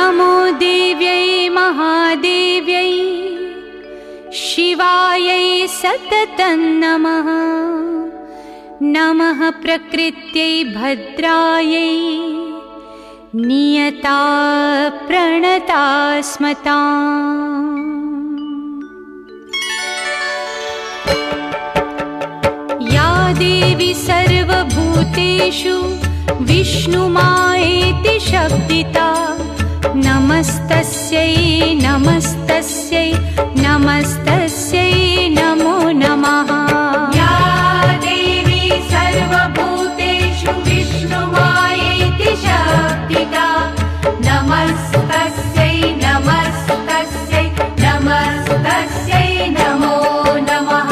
नमो देव्यै महादेव्यै शिवायै सततं नमः। नमः प्रकृत्यै भद्रायै नियता प्रणता स्मताम्। या देवी सर्वभूतेषु विष्णुमायेति शब्दिता नमस्तस्यै नमस्तस्यै नमस्तस्यै नमो नमः। या देवी सर्वभूतेषु विष्णुमायेति शब्दिता नमस्तस्यै नमस्तस्यै नमस्तस्यै नमो नमः।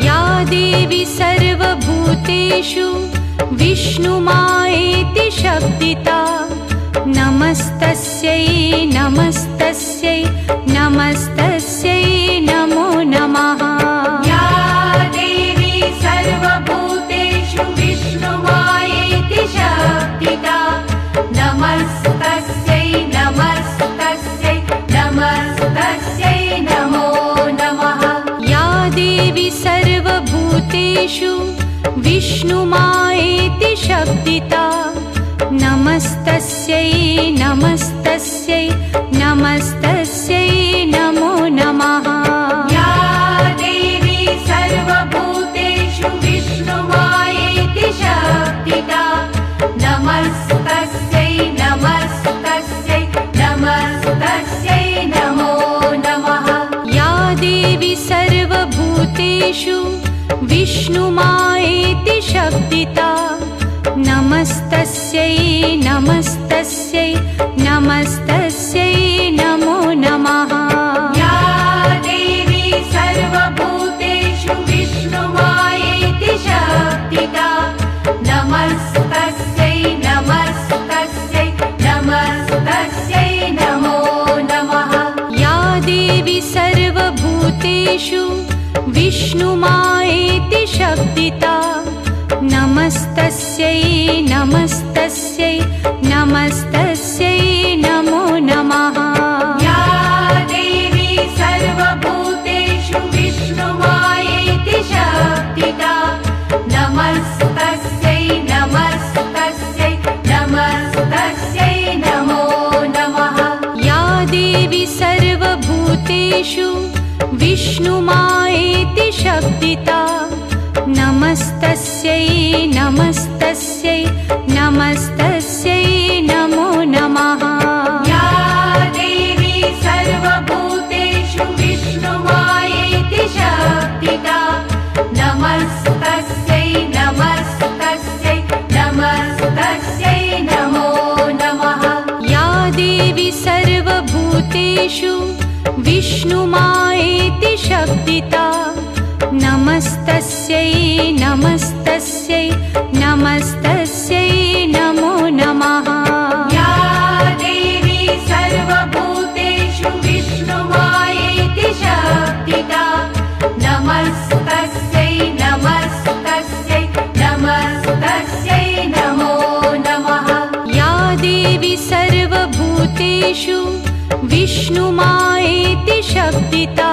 या देवी सर्वभूतेषु विष्णुमायेति शब्दिता नमस्तस्यै नमस्तस्यै नमस्तस्यै नमो नमः। या देवी सर्वभूतेषु विष्णुमायेति शब्दिता नमस्तस्यै नमस्तस्यै नमस्तस्यै नमो नमः। या देवी सर्वभूतेषु विष्णुमायेति शब्दिता नमस्तस्यै नमस्तस्यै नमस्तस्यै नमो नमः। या देवी सर्वभूतेषु विष्णुमायेति शब्दिता नमस्तस्यै नमस्तस्यै नमस्तस्यै नमो नमः। या देवी सर्वभूतेषु विष्णुमायेति शब्दिता नमस्तस्यै नमस्तस्यै नमस्तस्यै नमो नमः। या देवी सर्वभूतेषु विष्णुमायेति शब्दिता नमस्तस्यै नमस्तस्यै नमस्तस्यै नमो नमः। या देवी सर्वभूतेषु विष्णुमायेति शब्दिता नमस्तस्यै नमस्तस्यै नमस्तस्यै नमो नमः। या देवी सर्वभूतेषु विष्णुमायेति शब्दिता नमस्तस्यै नमस्तस्यै नमस्तस्यै नमो नमः। या देवी सर्वभूतेषु विष्णुमायेति शब्दिता नमस्तस्यै नमस्तस्यै नमस्तस्यै नमो नमः। या देवी सर्वभूतेषु विष्णुमायेति शब्दिता नमस्तस्यै नमस्तस्यै नमस्तस्यै नमो नमः। या देवी सर्वभूतेषु विष्णुमायेति शब्दिता नमस्तस्यै नमस्तस्यै नमस्तस्यै नमो नमः। या देवी सर्वभूतेषु विष्णुमायेति शब्दिता नमस्तस्यै नमस्तस्यै नमस्तस्यै नमो नमः। या देवी सर्वभूतेषु विष्णुमायेति शब्दिता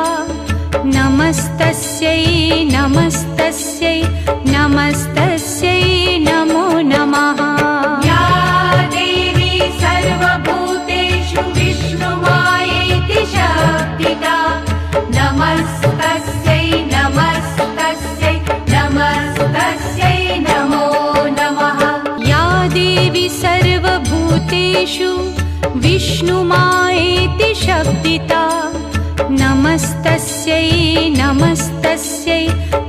नमस्तस्यै नमस्तस्यै नमस्तस्यै नमो नमः। या देवी सर्वभूतेषु विष्णुमायेति शब्दिता नमस्तस्यै नमस्तस्यै नमस्तस्यै नमो नमः। या देवी सर्वभूतेषु विष्णुमायेति शब्दिता नमस्तस्यै नमस्तस्यै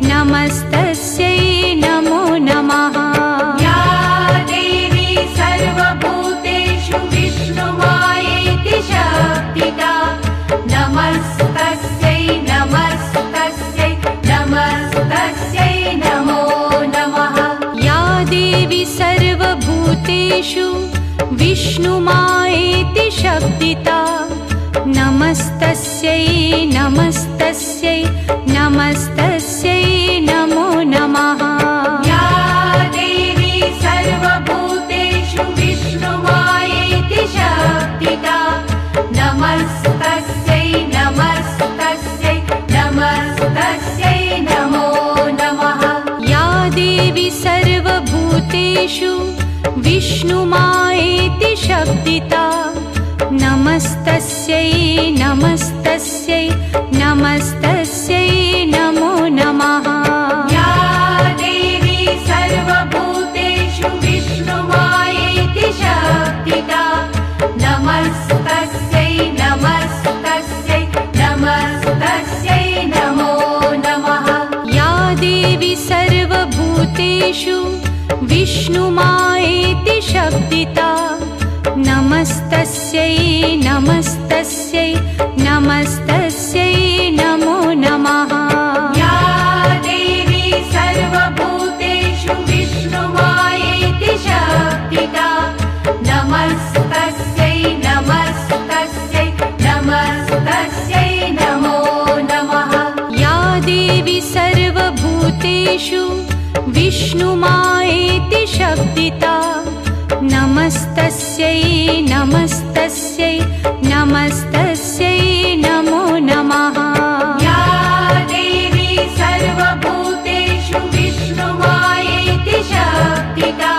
नमस्तस्यै नमो नमः। या देवी सर्वभूतेषु विष्णुमायेति शब्दिता नमस्तस्यै नमस्तस्यै नमस्तस्यै नमो नमः। या देवी सर्वभूतेषु विष्णुमायेति शब्दिता नमस्तस्यै नमस्तस्यै नमस्तस्यै नमो नमः। या देवी सर्वभूतेषु विष्णुमायेति शब्दिता विष्णुमायेति शब्दिता नमस्तस्यै नमस्तस्यै नमस्तस्यै नमो नमः या देवी सर्वभूतेषु विष्णुमायेति शब्दिता नमस्तस्यै नमस्तस्यै नमस्तस्यै नमो नमः या देवी सर्वभूतेषु विष्णुमायेति शब्दिता नमस्तस्यै नमस्तस्यै नमस्तस्यै नमो नमः या देवी सर्वभूतेषु विष्णुमायेति शब्दिता नमस्तस्यै नमस्तस्यै नमस्तस्यै नमो नमः या देवी सर्वभूतेषु विष्णुमायेति शब्दिता नमस्तस्यै नमस्तस्यै नमस्तस्यै नमो नमः या देवी सर्वभूतेषु विष्णुमायेति शब्दिता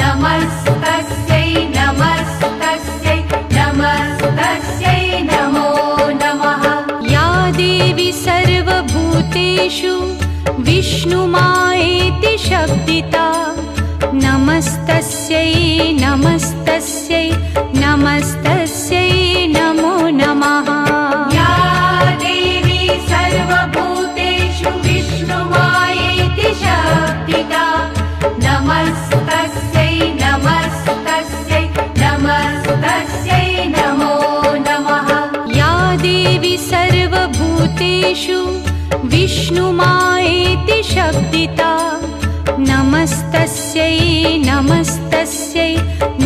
नमस्तस्यै नमस्तस्यै नमस्तस्यै नमो नमः या देवी सर्वभूतेषु विष्णुमायेति शब्दिता नमस्तस्यै नमस्तस्यै नमस्तस्यै नमो नमः या देवी सर्वभूतेषु विष्णुमायेति शब्दिता नमस्तस्यै नमस्तस्यै नमस्तस्यै नमो नमः या देवी सर्वभूतेषु विष्णुमायेति शब्दिता नमस्तस्यै नमस्तस्यै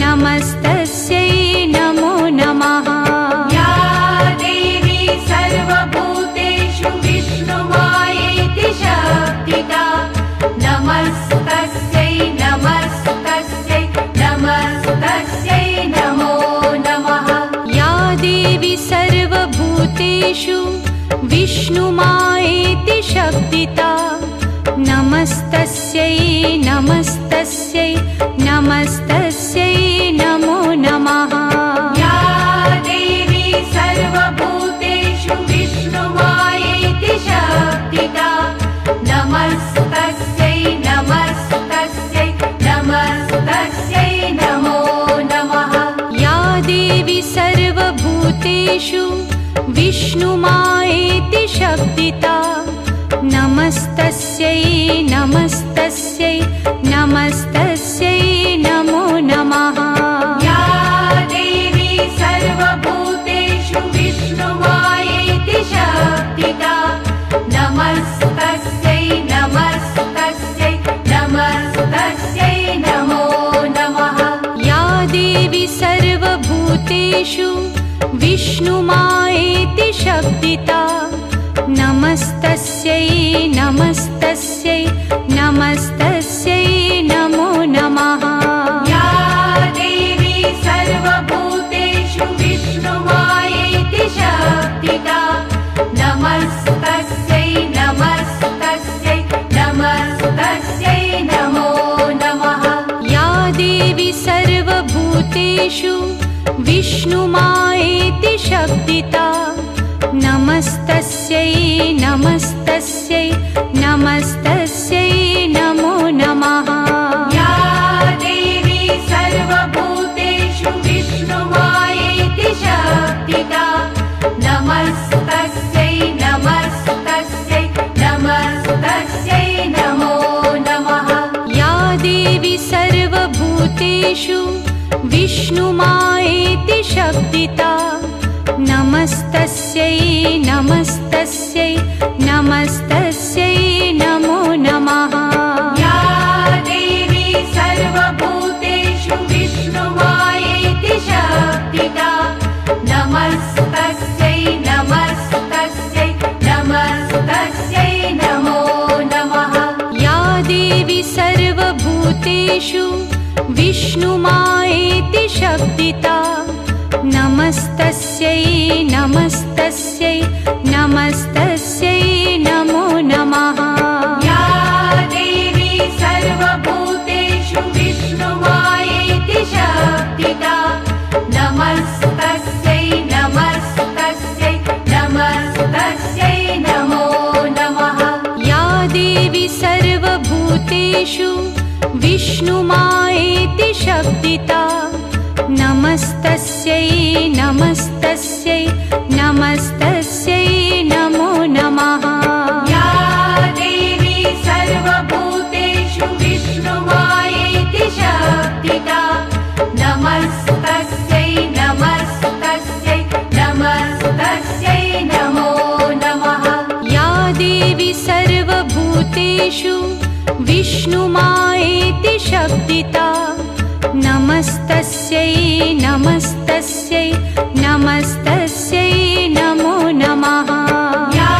नमस्तस्यै नमो नमः या देवी सर्वभूतेषु विष्णुमायेति शब्दिता नमस्तस्यै नमस्तस्यै नमस्तस्यै नमो नमः या देवी सर्वभूतेषु विष्णुमायेति शब्दिता नमस्तस्यै नमस्तस्यै नमस्तस्यै नमो नमः या देवी सर्वभूतेषु विष्णुमायेति शब्दिता नमस्तस्यै नमस्तस्यै नमस्तस्यै नमो नमः या देवी सर्वभूतेषु विष्णुमायेति शब्दिता नमस्तस्यै नमस्तस्यै नमस्तस्यै नमो नमः या देवी सर्वभूतेषु विष्णुमायेति शब्दिता नमस्तस्यै नमस्तस्यै नमस्तस्यै नमो नमः या देवी सर्वभूतेषु विष्णुमायेति शब्दिता नमस्तस्यै नमस्तस्यै नमस्तस्यै नमो नमः या देवी सर्वभूतेषु विष्णुमायेति शब्दिता नमस्तस्यै नमस्तस्यै नमस्तस्यै नमो नमः या देवी सर्वभूतेषु विष्णुमायेति शब्दिता नमस्तस्यै नमस्तस्यै नमस्तस्यै नमो नमः या देवी सर्वभूतेषु विष्णुमायेति शब्दिता नमस्तस्यै नमस्तस्यै नमस्तस्यै नमो नमः या देवी सर्वभूतेषु विष्णुमायेति शब्दिता नमस्तस्यै नमस्तस्यै नमस्तस्यै नमो नमः या देवी सर्वभूतेषु विष्णुमायेति शब्दिता नमस्तस्यै नमस्तस्यै नमस्तस्यै नमो नमः या देवी सर्वभूतेषु विष्णुमायेति शब्दिता नमस्तस्यै नमस्तस्यै नमस्तस्यै नमो नमः या देवी सर्वभूतेषु विष्णुमायेति नमस्तस्यै नमस्तस्यै नमस्तस्यै नमो नमः। या देवी सर्वभूतेषु विष्णुमायेति शक्तिता नमस्तस्यै नमस्तस्यै नमस्तस्यै नमो नमः। या देवी सर्वभूतेषु विष्णुमायेति शक्तिता नमस्तस्यै नमस्तस्यै नमस्तस्यै नमो नमः। या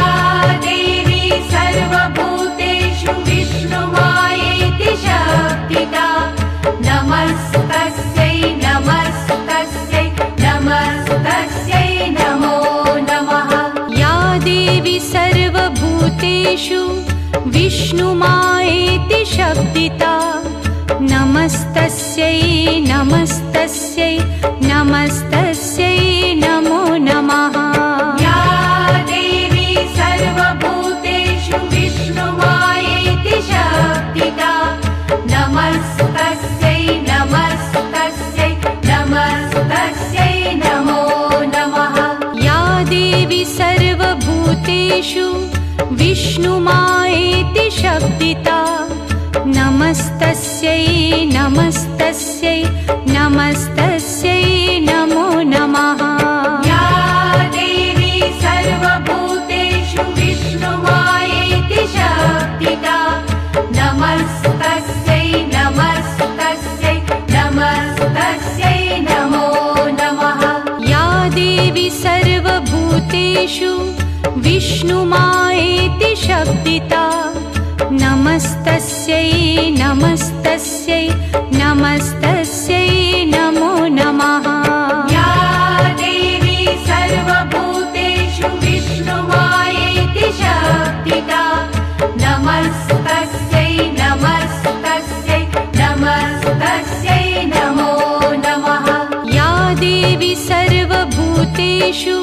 देवी सर्वभूतेषु विष्णुमायेति शक्तिता नमस्तस्यै नमस्तस्यै नमस्तस्यै नमो नमः। या देवी सर्वभूतेषु विष्णुमायेति शक्तिता नमस्तस्यै नमस्तस्यै नमस्तस्यै नमो नमः। या देवी सर्वभूतेषु विष्णुमायेति शक्तिता नमस्तस्यै नमस्तस्यै नमस्तस्यै नमो नमः। या देवी सर्वभूतेषु विष्णुमायेति शक्तिता नमस्तस्यै नमस्तस्यै नमस्तस्यै नमो नमः। या देवी सर्वभूतेषु विष्णुमायेति शक्तिता नमस्तस्यै नमस्तस्यै नमस्तस्यै नमो नमः। या देवी सर्वभूतेषु विष्णुमायेति शक्तिता नमस्तस्यै नमस्तस्यै नमस्तस्यै नमो नमः। या देवी सर्वभूतेषु विष्णुमायेति शक्तिता नमस्तस्यै नमस्तस्यै नमस्तस्यै नमो नमः। या देवी सर्वभूतेषु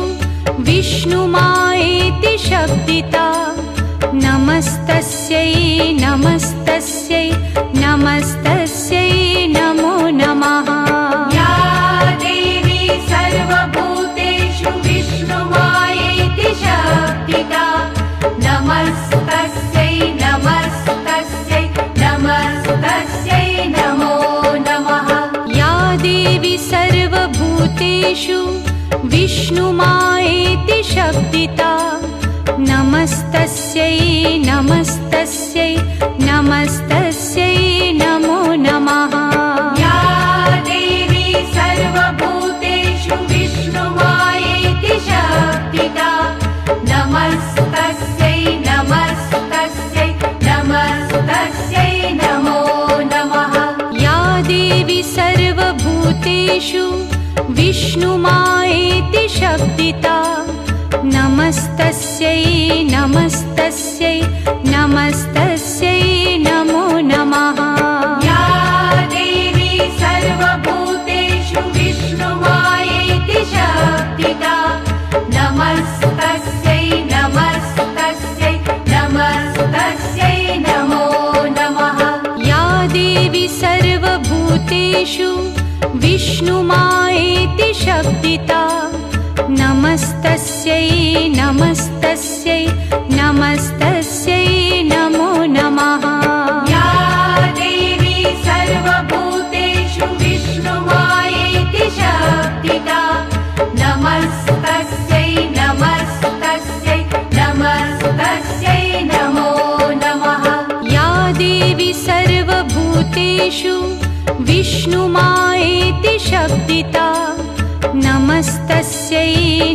विष्णुमायेति शक्तिता नमस्तस्यै नमस्तस्यै नमस्तस्यै नमो नमः। या देवी सर्वभूतेषु विष्णुमायेति शक्तिता नमस्तस्यै नमस्तस्यै नमस्तस्यै नमो नमः। या देवी सर्वभूतेषु विष्णुमायेति शक्तिता नमस्तस्यै नमस्तस्यै नमस्तस्यै नमो नमः। या देवी सर्वभूतेषु विष्णुमायेति शक्तिता नमस्तस्यै नमस्तस्यै नमस्तस्यै नमो नमः। या देवी सर्वभूतेषु विष्णुमायेति शक्तिता नमस्तस्यै नमस्तस्यै नमस्तस्यै नमो नमः। या देवी सर्वभूतेषु विष्णुमायेति शक्तिता नमस्तस्यै नमस्तस्यै नमस्तस्यै नमो नमः। या देवी सर्वभूतेषु विष्णुमायेति शक्तिता नमस्तस्यै नमस्तस्यै नमस्तस्यै नमो नमः। या देवी सर्वभूतेषु विष्णुमायेति शक्तिता नमस्तस्यै नमस्तस्यै नमस्तस्यै नमो नमः। या देवी सर्वभूतेषु विष्णुमायेति शक्तिता नमस्तस्यै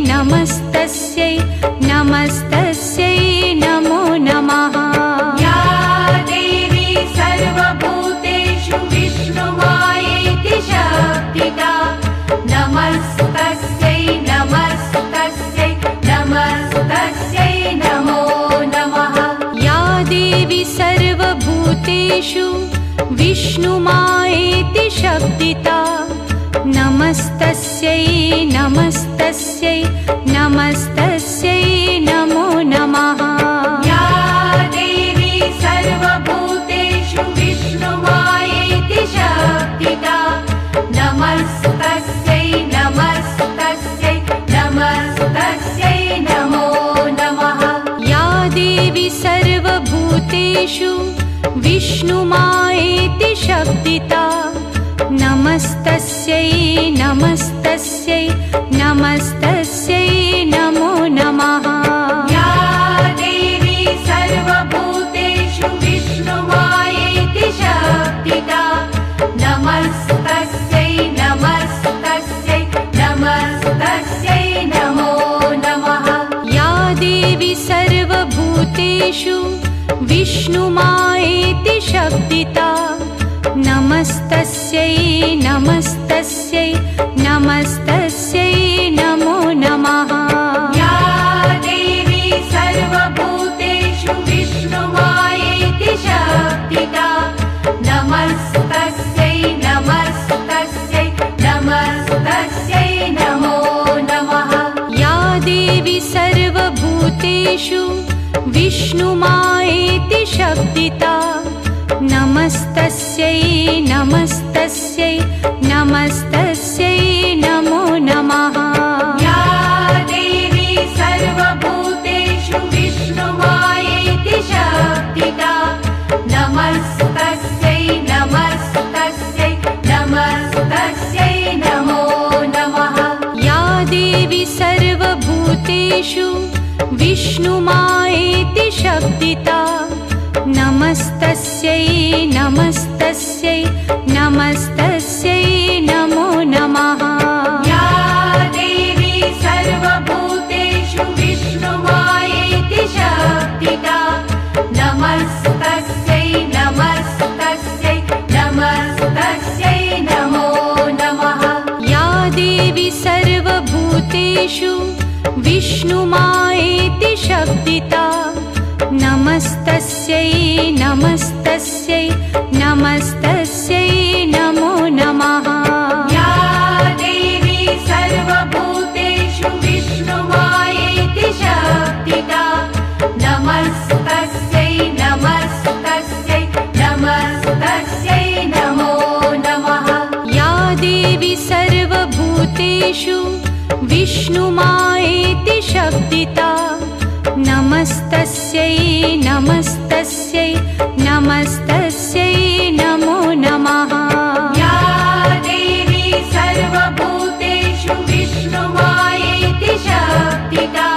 नमस्तस्यै नमस्तस्यै नमो नमः। या देवी सर्वभूतेषु विष्णुमायेति शक्तिता नमस्तस्यै नमस्तस्यै नमस्तस्यै नमो नमः। या देवी सर्वभूतेषु विष्णुमायेति शक्तिता नमस्तस्यै नमस्तस्यै नमस्तस्यै नमो नमः। या देवी सर्वभूतेषु विष्णुमायेति शक्तिता नमस्तस्यै विष्णुमायेति शब्दिता नमस्तस्यै नमस्तस्यै नमस्तस्यै नमो नमः या देवी सर्वभूतेषु विष्णुमायेति शब्दिता नमस्तस्यै नमस्तस्यै नमस्तस्यै नमो नमः या देवी सर्वभूतेषु विष्णुमायेति शब्दिता नमस्तस्यै नमस्तस्यै नमस्तस्यै नमो नमः या देवी सर्वभूतेषु विष्णुमायेति शब्दिता नमस्तस्यै नमस्तस्यै नमस्तस्यै नमो नमः या देवी सर्वभूतेषु विष्णुमायेति शब्दिता नमस्तस्यै नमस्तस्यै नमस्तस्यै नमो नमः या देवी सर्वभूतेषु विष्णुमायेति शब्दिता नमस्तस्यै नमस्तस्यै नमस्तस्यै नमो नमः या देवी सर्वभूतेषु विष्णुमायेति शब्दिता नमस्तस्यै नमस्तस्यै नमस्तस्यै नमो नमः या देवी सर्वभूतेषु विष्णुमायेति शब्दिता नमस्तस्यै नमस्तस्यै नमस्तस्यै नमो नमः या देवी सर्वभूतेषु विष्णुमायेति शब्दिता नमस्तस्यै नमस्तस्यै नमस्तस्यै नमो नमः या देवी सर्वभूतेषु विष्णुमायेति शब्दिता नमस्तस्यै नमस्तस्यै नमस्तस्यै नमो नमः या देवी सर्वभूतेषु विष्णुमायेति शब्दिता नमस्तस्यै नमस्तस्यै नमस्तस्यै नमो नमः या देवी सर्वभूतेषु विष्णुमायेति शब्दिता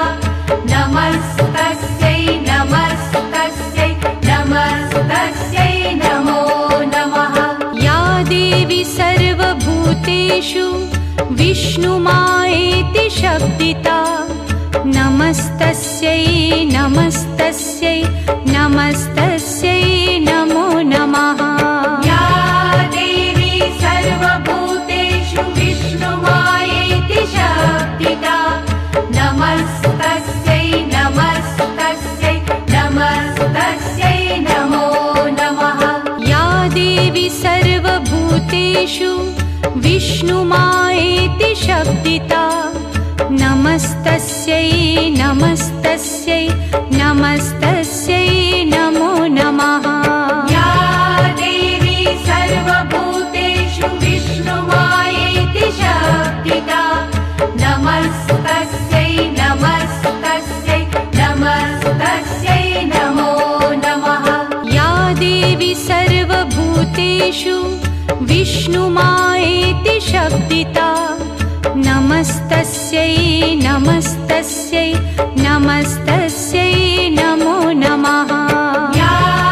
नमस्तस्यै नमस्तस्यै नमस्तस्यै नमो नमः या देवी सर्वभूतेषु विष्णुमायेति शब्दिता नमस्तस्यै नमस्तस्यै नमस्तस्यै नमो नमः या देवी सर्वभूतेषु विष्णुमायेति शब्दिता नमस्तस्यै नमस्तस्यै नमस्तस्यै नमो नमः या देवी सर्वभूतेषु विष्णुमायेति शब्दिता नमस्तस्यै नमस्तस्यै नमस्तस्यै नमो नमः या देवी सर्वभूतेषु विष्णुमायेति शब्दिता नमस्तस्यै नमस्तस्यै नमस्तस्यै नमो नमः या देवी सर्वभूतेषु विष्णुमायेति शब्दिता नमस्तस्यै नमस्तस्यै नमस्तस्यै नमो नमः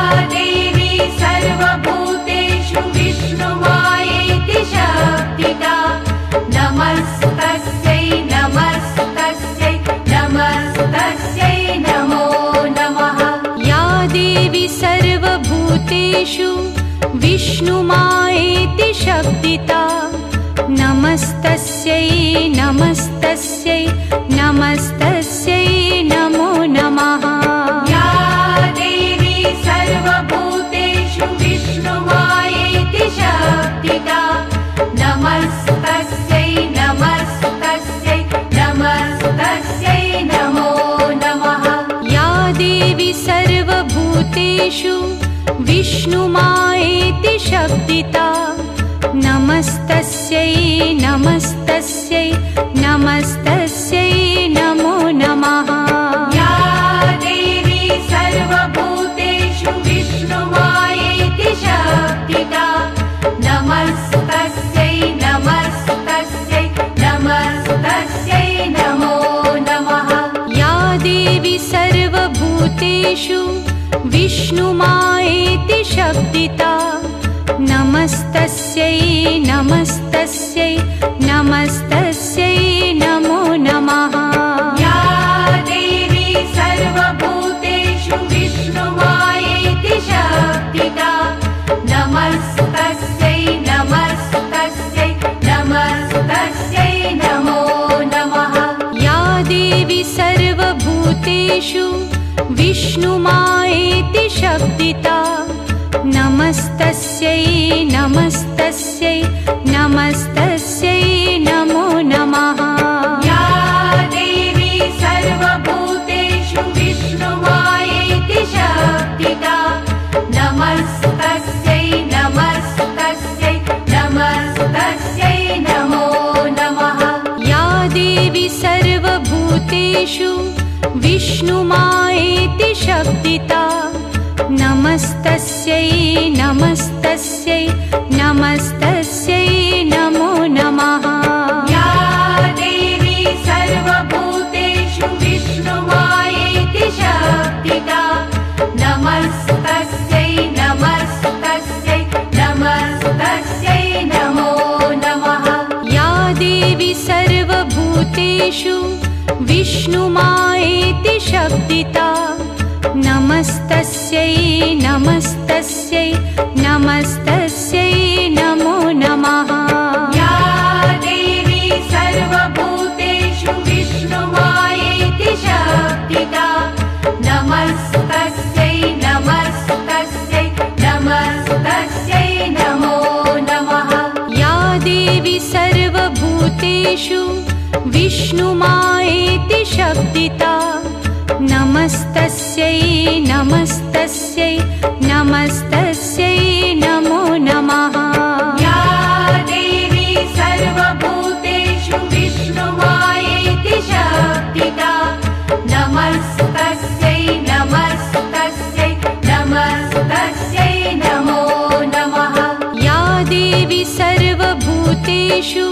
या देवी सर्वभूतेषु विष्णुमायेति शब्दिता नमस्तस्यै नमस्तस्यै नमस्तस्यै नमो नमः या देवी सर्वभूतेषु विष्णुमायेति शब्दिता नमस्तस्यै नमस्तस्यै नमस्तस्यै नमो नमः या देवी सर्वभूतेषु विष्णुमायेति शब्दिता नमस्तस्यै नमस्तस्यै नमस्तस्यै नमो नमः या देवी सर्वभूतेषु विष्णुमायेति शब्दिता नमस्तस्यै नमस्तस्यै नमस्तस्यै नमो नमः या देवी सर्वभूतेषु विष्णुमायेति नमस्तस्यै नमस्तस्यै नमस्तस्यै नमो नमः। या देवी सर्वभूतेषु विष्णुमायेति शब्दिता नमस्तस्यै नमस्तस्यै नमस्तस्यै नमो नमः। या देवी सर्वभूतेषु विष्णुमायेति शब्दिता नमस्तस्यै नमस्तस्यै नमस्तस्यै नमो नमः। या देवी सर्वभूतेषु विष्णुमायेति शब्दिता नमस्तस्यै नमस्तस्यै नमस्तस्यै नमो नमः। या देवी सर्वभूतेषु विष्णुमायेति शब्दिता नमस्तस्यै नमस्तस्यै नमस्तस्यै नमो नमः। या देवी सर्वभूतेषु विष्णुमायेति शब्दिता नमस्तस्यै नमस्तस्यै नमस्तस्यै नमो नमः। या देवी सर्वभूतेषु विष्णुमायेति शब्दिता नमस्तस्यै नमस्तस्यै नमस्तस्यै नमो नमः। या देवी सर्वभूतेषु विष्णुमायेति शब्दिता नमस्तस्यै नमस्तस्यै नमस्तस्यै नमो नमः। या देवी सर्वभूतेषु विष्णुमायेति शब्दिता नमस्तस्यै नमस्तस्यै नमस्तस्यै नमो नमः। या देवी सर्वभूतेषु विष्णुमायेति शब्दिता नमस्तस्यै नमस्तस्यै नमस्तस्यै नमो नमः। या देवी सर्वभूतेषु विष्णुमायेति शब्दिता नमस्तस्यै नमस्तस्यै नमस्तस्यै नमो नमः। या देवी सर्वभूतेषु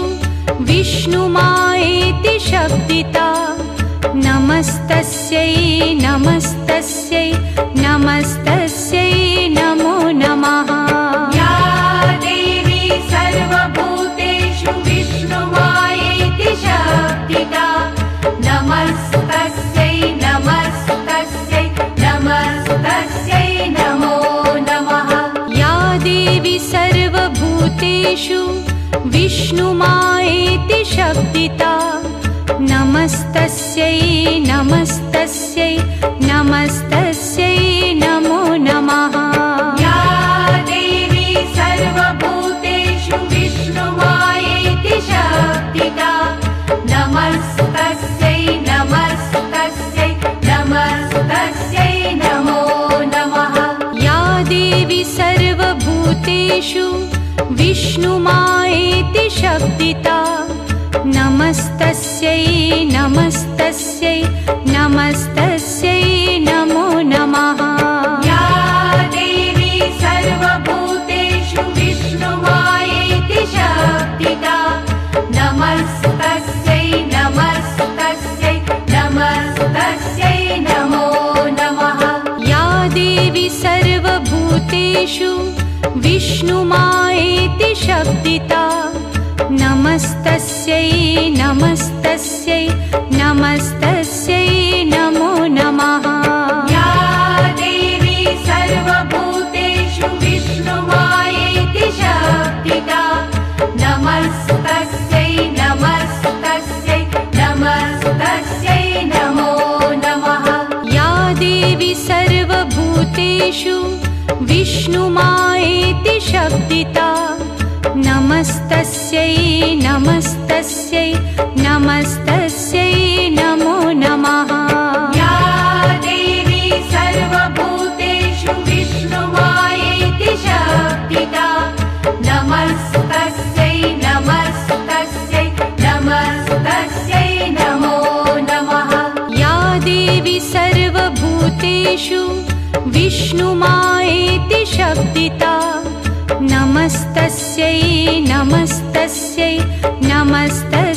विष्णुमायेति शब्दिता नमस्तस्यै नमस्तस्यै नमस्तस्यै नमो नमः। या देवी सर्वभूतेषु विष्णुमायेति शब्दिता नमस्तस्यै नमस्तस्यै नमस्तस्यै नमो नमः। या देवी सर्वभूतेषु विष्णुमायेति शब्दिता नमस्तस्यै नमस्तस्यै नमस्तस्यै नमो नमः। या देवी सर्वभूतेषु विष्णुमायेति शब्दिता नमस्तस्यै नमस्तस्यै नमस्तस्यै नमो नमः। या देवी सर्वभूतेषु विष्णुमायेति शब्दिता नमस्तस्यै नमस्तस्यै नमस्तस्यै नमो नमः। या देवी सर्वभूतेषु विष्णुमायेति शब्दिता नमस्तस्यै नमस्तस्यै नमस्तस्यै नमो नमः। या देवी सर्वभूतेषु विष्णुमायेति शब्दिता नमस्तस्यै नमस्तस्यै नमस्तस्यै नमो नमः। या देवी सर्वभूतेषु विष्णुमायेति शब्दिता नमस्तस्यै नमस्तस्यै नमस्तस्यै नमो नमः। या देवी सर्वभूतेषु विष्णुमायेति शब्दिता नमस्तस्यै नमस्तस्यै नमस्तस्यै नमो नमः। या देवी सर्वभूतेषु विष्णुमायेति शब्दिता नमस्तस्यै नमस्तस्यै नमस्तस्यै नमो नमः। या देवी सर्वभूतेषु विष्णुमायेति शब्दिता नमस्तस्यै नमस्तस्यै नमस्तस्यै नमस्तस्यै